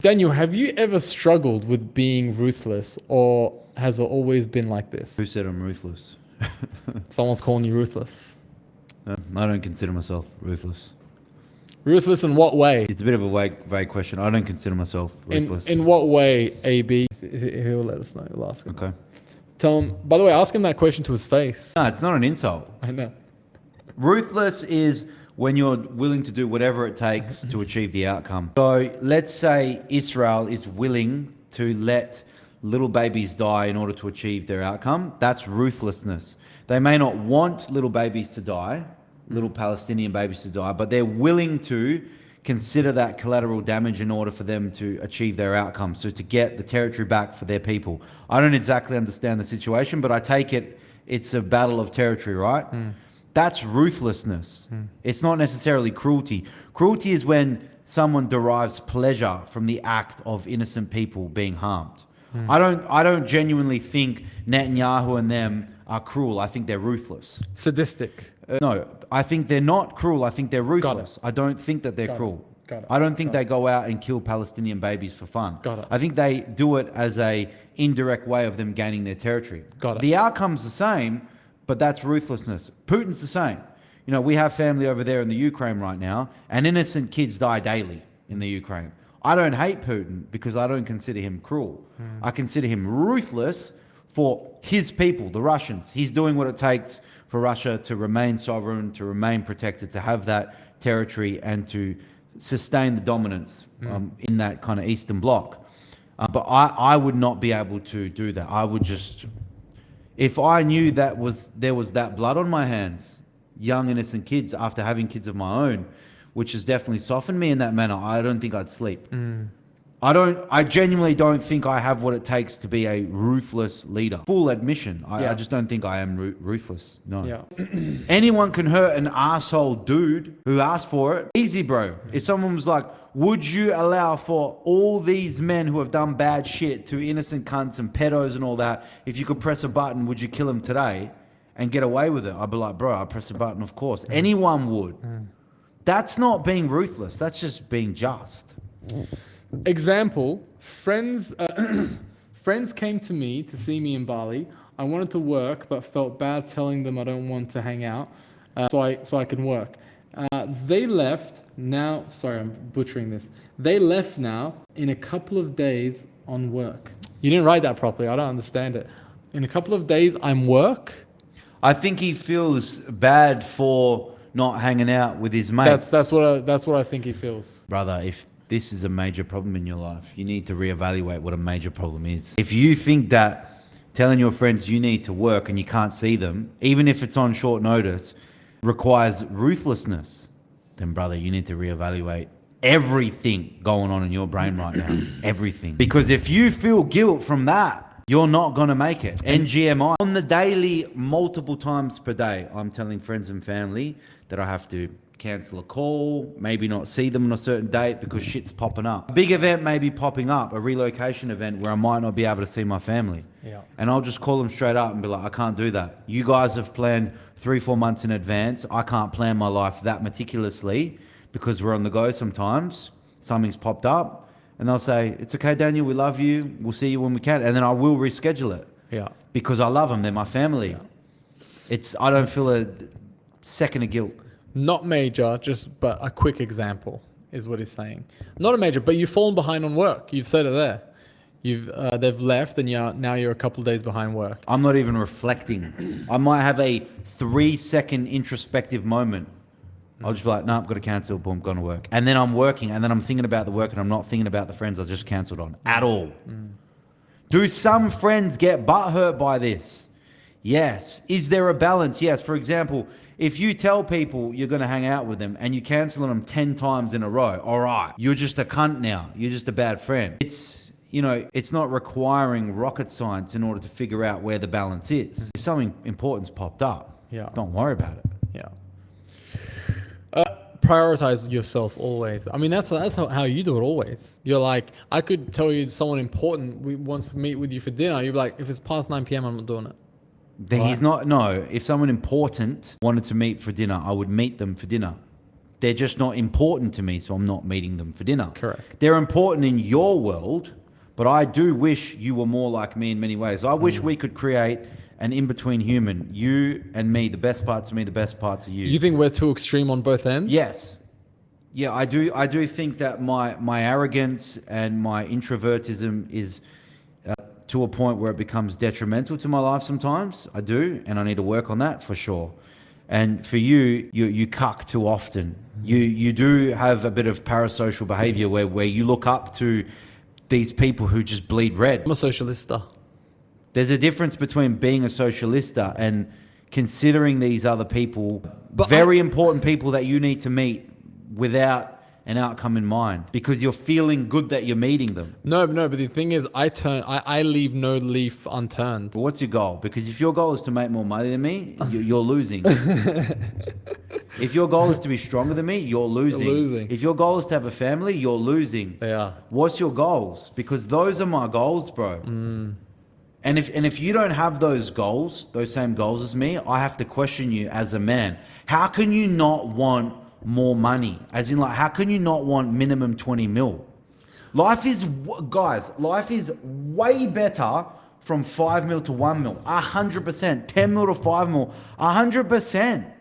Daniel, have you ever struggled with being ruthless, or has it always been like this? Who said I'm ruthless? Someone's calling you ruthless. I don't consider myself ruthless. Ruthless in what way? It's a bit of a vague question. I don't consider myself ruthless. In what way, AB? He'll let us know. He'll ask him. Okay. Tell him, by the way, ask him that question to his face. No, it's not an insult. I know. Ruthless is when you're willing to do whatever it takes to achieve the outcome. So let's say Israel is willing to let little babies die in order to achieve their outcome. That's ruthlessness. They may not want little babies to die, little Palestinian babies to die, but they're willing to consider that collateral damage in order for them to achieve their outcome. So to get the territory back for their people. I don't exactly understand the situation, but I take it it's a battle of territory, right? That's ruthlessness. It's not necessarily cruelty. Cruelty is when someone derives pleasure from the act of innocent people being harmed. I don't genuinely think Netanyahu and them are cruel. I think they're ruthless. Sadistic. No, I think they're not cruel. I think they're ruthless. I don't think that they're cruel. I don't think they go out and kill Palestinian babies for fun. I think they do it as a indirect way of them gaining their territory. The outcome's the same, but that's ruthlessness. Putin's the same. You know, we have family over there in the Ukraine right now, and innocent kids die daily in the Ukraine. I don't hate Putin because I don't consider him cruel. I consider him ruthless for his people, the Russians. He's doing what it takes for Russia to remain sovereign, to remain protected, to have that territory and to sustain the dominance in that kind of Eastern Bloc. But I would not be able to do that. I would just... If I knew there was that blood on my hands, young innocent kids, after having kids of my own, which has definitely softened me in that manner, I don't think I'd sleep. I genuinely don't think I have what it takes to be a ruthless leader. Full admission. I just don't think I am ruthless. No. Anyone can hurt an asshole dude who asked for it. Easy, bro. If someone was like, would you allow for all these men who have done bad shit to innocent cunts and pedos and all that, if you could press a button, would you kill them today and get away with it? I'd be like, bro, I'll press a button, of course. Anyone would. That's not being ruthless. That's just being just. Example, friends came to me to see me in Bali. I wanted to work, but felt bad telling them I don't want to hang out, so I can work. They left now. Sorry, I'm butchering this. They left now in a couple of days on work. You didn't write that properly. I don't understand it. In a couple of days, I'm work. I think he feels bad for not hanging out with his mates. That's what I think he feels. Brother, if this is a major problem in your life, you need to reevaluate what a major problem is. If you think that telling your friends you need to work and you can't see them, even if it's on short notice, requires ruthlessness, then brother, you need to reevaluate everything going on in your brain right now. Everything. Because if you feel guilt from that, you're not going to make it. NGMI. On the daily, multiple times per day, I'm telling friends and family that I have to cancel a call, maybe not see them on a certain date because shit's popping up. A big event may be popping up, a relocation event where I might not be able to see my family. And I'll just call them straight up and be like, I can't do that. You guys have planned 3-4 months in advance. I can't plan my life that meticulously because we're on the go sometimes. Something's popped up. And they'll say, it's okay, Daniel, we love you. We'll see you when we can. And then I will reschedule it. Because I love them. They're my family. I don't feel a second of guilt. Not major, but a quick example is what he's saying. Not a major, but you've fallen behind on work. You've said it there. They've left and now you're a couple of days behind work. I'm not even reflecting. I might have a 3-second introspective moment. I'll just be like, no, I've got to cancel, boom, gone to work. And then I'm working, and then I'm thinking about the work, and I'm not thinking about the friends I just cancelled on at all. Do some friends get butthurt by this? Yes. Is there a balance? Yes. For example, if you tell people you're going to hang out with them and you cancel on them 10 times in a row, all right, you're just a cunt now. You're just a bad friend. It's not requiring rocket science in order to figure out where the balance is. If something important's popped up, don't worry about it. Prioritize yourself always. I mean, that's how you do it always. You're like, I could tell you someone important wants to meet with you for dinner. You'd be like, if it's past 9 p.m., I'm not doing it. He's not. No, if someone important wanted to meet for dinner, I would meet them for dinner. They're just not important to me, so I'm not meeting them for dinner. Correct. They're important in your world, but I do wish you were more like me in many ways. I wish we could create an in-between human. You and me, the best parts of me, the best parts of you. You think we're too extreme on both ends? Yes. Yeah, I do think that my arrogance and my introvertism is to a point where it becomes detrimental to my life sometimes. I do, and I need to work on that for sure. And for you cuck too often. You do have a bit of parasocial behavior where you look up to these people who just bleed red. I'm a socialista. There's a difference between being a socialista and considering these other people very important people that you need to meet without an outcome in mind, because you're feeling good that you're meeting them. No, but the thing is, I leave no leaf unturned. But what's your goal? Because if your goal is to make more money than me, you're losing. If your goal is to be stronger than me, you're losing. You're losing. If your goal is to have a family, you're losing. Yeah. What's your goals? Because those are my goals, bro. And if you don't have those goals, those same goals as me, I have to question you as a man. How can you not want more money? As in, like, how can you not want minimum 20 mil? Life is way better from 5 mil to 1 mil. 100%. 10 mil to 5 mil. 100%.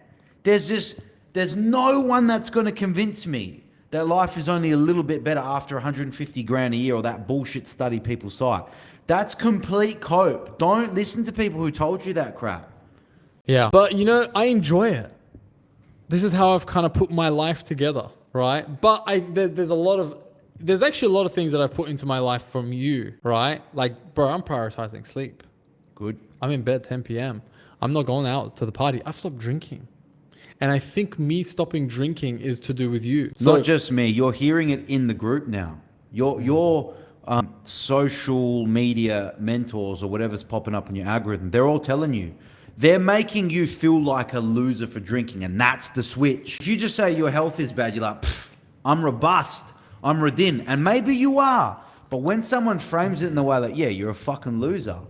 There's no one that's going to convince me that life is only a little bit better after 150 grand a year, or that bullshit study people cite. That's complete cope. Don't listen to people who told you that crap. Yeah. But I enjoy it. This is how I've kind of put my life together, right? But there's actually a lot of things that I've put into my life from you, right? Like, bro, I'm prioritizing sleep. Good. I'm in bed 10 p.m. I'm not going out to the party. I've stopped drinking. And I think me stopping drinking is to do with you. Not just me. You're hearing it in the group now. Your social media mentors or whatever's popping up in your algorithm, they're all telling you. They're making you feel like a loser for drinking, and that's the switch. If you just say your health is bad, you're like, I'm robust, I'm redin, and maybe you are. But when someone frames it in the way that, yeah, you're a fucking loser,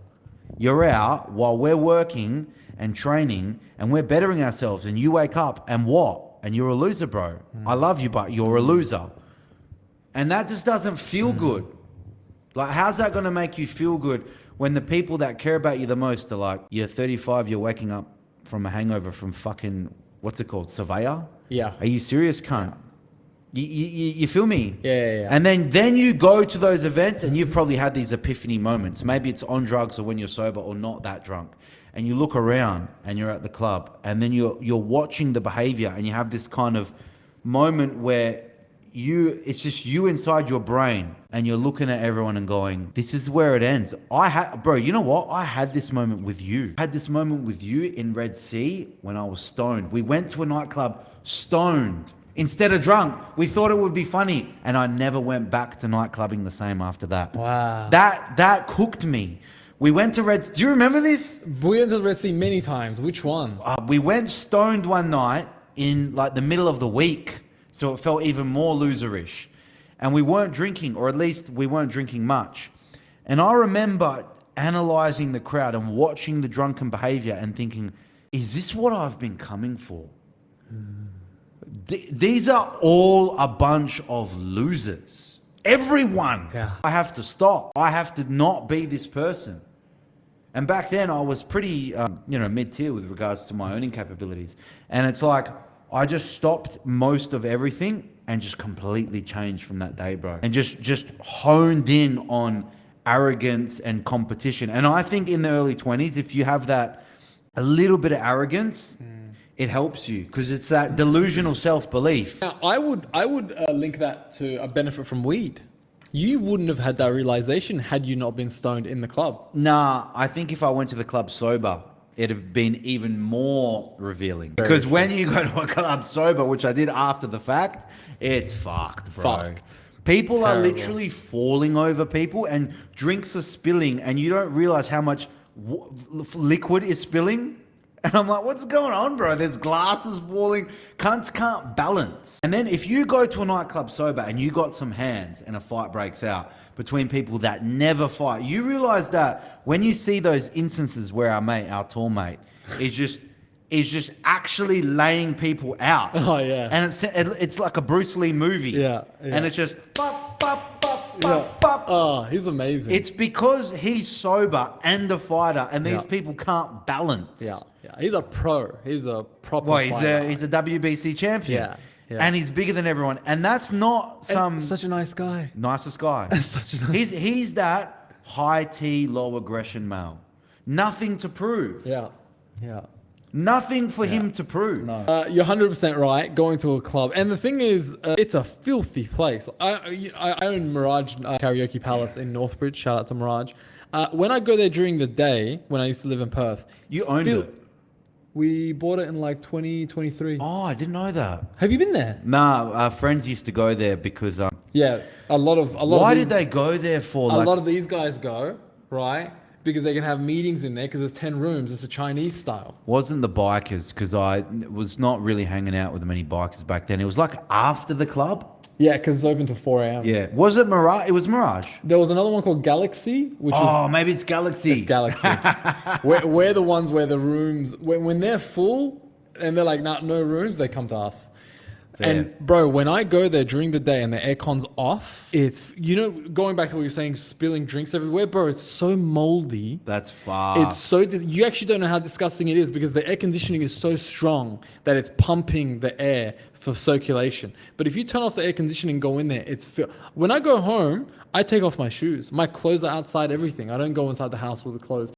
you're out while we're working and training and we're bettering ourselves, and you wake up and what? And you're a loser, bro. I love you, but you're a loser. And that just doesn't feel good. Like, how's that going to make you feel good when the people that care about you the most are like, you're 35, you're waking up from a hangover from fucking, what's it called, Surveyor? Yeah. Are you serious, cunt? You feel me? Yeah. And then you go to those events and you've probably had these epiphany moments. Maybe it's on drugs or when you're sober or not that drunk. And you look around and you're at the club and then you're watching the behavior and you have this kind of moment where it's just you inside your brain and you're looking at everyone and going, this is where it ends. Bro, you know what? I had this moment with you. I had this moment with you in Red Sea when I was stoned. We went to a nightclub stoned instead of drunk. We thought it would be funny. And I never went back to nightclubbing the same after that. Wow. That cooked me. We went to do you remember this? We went to the Red Sea many times. Which one? We went stoned one night in like the middle of the week. So it felt even more loserish. And we weren't drinking, or at least we weren't drinking much. And I remember analyzing the crowd and watching the drunken behavior and thinking, is this what I've been coming for? These are all a bunch of losers. Everyone. Yeah. I have to stop. I have to not be this person. And back then I was pretty, mid-tier with regards to my earning capabilities. And it's like, I just stopped most of everything and just completely changed from that day, bro. And just honed in on arrogance and competition. And I think in the early 20s, if you have that a little bit of arrogance, it helps you because it's that delusional self-belief. Now, I would link that to a benefit from weed. You wouldn't have had that realization had you not been stoned in the club. Nah, I think if I went to the club sober, it'd have been even more revealing. Because when you go to a club sober, which I did after the fact, it's fucked, bro. Fucked. People are literally falling over people and drinks are spilling and you don't realize how much liquid is spilling. And I'm like, what's going on, bro? There's glasses falling. Cunts can't balance. And then if you go to a nightclub sober and you got some hands and a fight breaks out between people that never fight, you realize that when you see those instances where our tall mate, is just is just actually laying people out. Oh yeah. And it's like a Bruce Lee movie. Yeah. And it's just bop, bop, bop, Yeah. bop, bop. Oh, he's amazing. It's because he's sober and a fighter, and these people can't balance. Yeah. He's a pro. He's a proper Well, fighter. he's a WBC champion. Yeah. And he's bigger than everyone. And that's not such a nice guy. nicest guy. Such a nice He's that high T, low aggression male. Nothing to prove. Yeah. Nothing for him to prove. No. You're 100% right. Going to a club, and the thing is, it's a filthy place. I own Mirage Karaoke Palace in Northbridge. Shout out to Mirage. When I go there during the day, when I used to live in Perth, You owned it. We bought it in like 2023. Oh, I didn't know that. Have you been there? Nah, our friends used to go there because. Yeah, a lot of. Why did they go there for? A lot of these guys go, right? Because they can have meetings in there because there's 10 rooms. It's a Chinese style. Wasn't the bikers, because I was not really hanging out with many bikers back then. It was like after the club. Yeah, because it's open to 4 a.m. Yeah. Was it Mirage? It was Mirage. There was another one called Galaxy, which is... maybe it's Galaxy. It's Galaxy. we're the ones where the rooms... When they're full and they're like, nah, no rooms, they come to us. Fair. And bro, when I go there during the day and the aircon's off, it's, going back to what you're saying, spilling drinks everywhere, bro, it's so moldy. That's far. It's so, you actually don't know how disgusting it is because the air conditioning is so strong that it's pumping the air for circulation. But if you turn off the air conditioning and go in there, when I go home, I take off my shoes. My clothes are outside, everything. I don't go inside the house with the clothes.